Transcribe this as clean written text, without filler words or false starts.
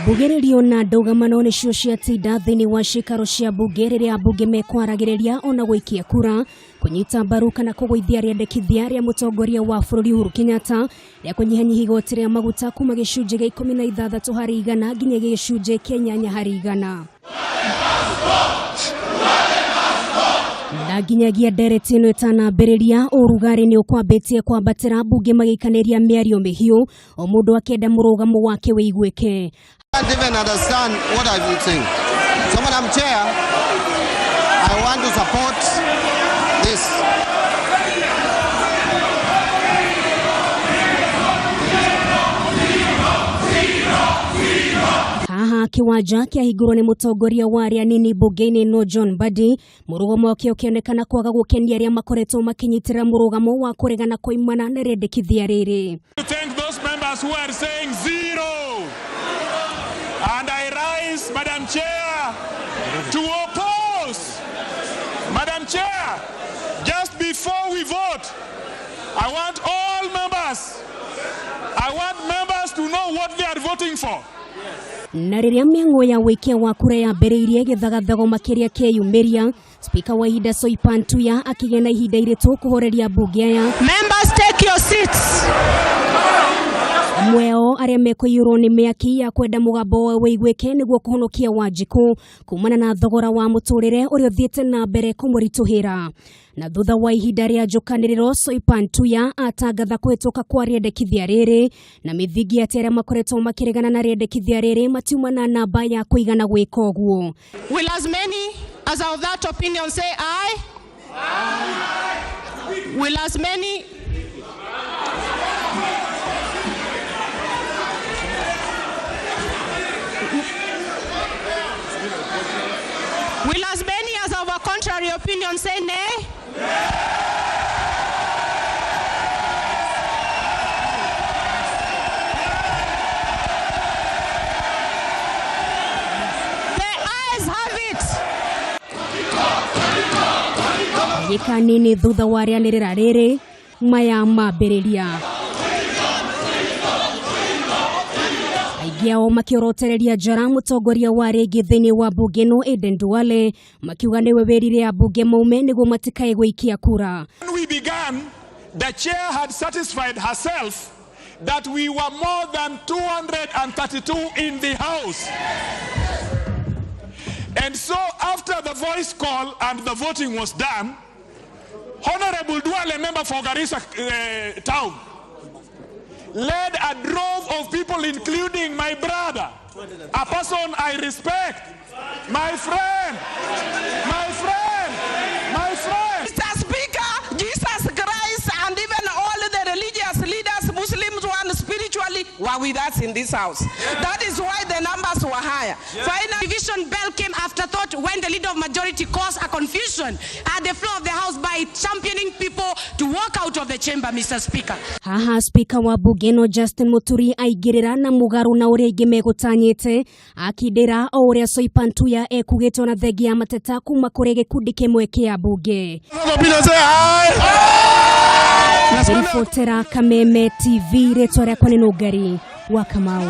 Bugererio na ndogamano nĩ cio ciatinda thĩinĩ wa cikaro cia mbunge rĩrĩa ambunge mekwaragĩrĩria ona gũikia kura kunyita mbaru kana kũgũithia Riendekithia rĩa mutongoria wa bũrũri Uhuru Kenyatta rĩa kunyihanyihia igoti rĩa maguta kuma gicunji gĩa 16 harĩ 100 nginya gicunji kĩa 8 harĩ 100. Na nginyagia ndereti ĩno ĩtanambĩrĩria ũrugarĩ nĩ ũkwambĩtie kwambatĩra mbunge magĩikanĩria mĩario mĩhiũ o mũndũ akĩenda mũrũgamo wake wĩiguĩke. I can't even understand what I will think. So, Madam Chair, I want to support this. Haha kiwanja kĩahingũrwo nĩ mutongoria wa arĩa anini mbunge-inĩ no John Mbadi, mũrũgamo wake ũkĩonekana kwaga gũkenia arĩa makoretwo makinyitĩra mũrũgamo wa kũregana kaimana na Riendekithia rĩrĩ. Thank those members who are saying zero. And I rise, Madam Chair, to oppose. Madam Chair, just before we vote, I want all members to know what they are voting for. Na rĩrĩa mĩang'o ya wĩkia wa kura yambĩrĩirie gĩthagathago makiria kĩyumĩria, Speaker wa ihinda Soipantuya akĩgĩa na ihinda iritũ kũhoreria mbunge aya. Members, take your seats. Mweo arĩa mekũiyũrwo nĩ mĩaki ya kwenda mũgambo wa wĩiguĩke nĩguo kũhonokia Wanjiku kumana na thogora wa mũtũrĩre ũrĩa ũthiĩte na mbere kũmũritũhĩra. Na thutha wa ihinda rĩa njũkanĩrĩro, Soipantuya atangatha kũhĩtũka kwa Riendekithia rĩrĩ na mithingi atĩ arĩa makoretwo makĩregana na Riendekithia rĩrĩ matiuma na namba ya kũigana gwĩka ũguo. Will as many as of that opinion say aye? Aye. Will as many Will as many as of a contrary opinion say nay? The ayes have it. Gĩkanini thutha wa rĩanĩrĩra rĩrĩ maya mambĩrĩria. Aigao makiorotereria njara mutongoria wa rĩngĩ thĩinĩ wa mbunge no Eden Duale makiuga nĩwe wĩrire ambunge maume nĩguo matikae gũikia kura. When we began, the chair had satisfied herself that we were more than 232 in the house. And so after the voice call and the voting was done, Honorable Duale, member for Garissa town, led a drove of people, including my brother, a person I respect, my friend. Mr. Speaker, Jesus Christ and even all the religious leaders, Muslims and spiritually, were with us in this house. That is why the numbers were higher. Final division bell came after thought when the leader of majority caused a confusion at the floor of the house by championing people to walk out of the chamber, Mr. Speaker. Haha Speaker wa bunge no Justin Muturi aigĩrĩra na mũgarũ na ũrĩa ingĩ megũtanyĩte akindĩra o ũrĩa Soipantuya ekugĩtwo na thegi ya mateta kuma kũrĩ gĩkundi kĩmwe kĩa bunge. Ribotera Kameme TV rĩtwa rĩakwa nĩ Nũngari wa Kamau.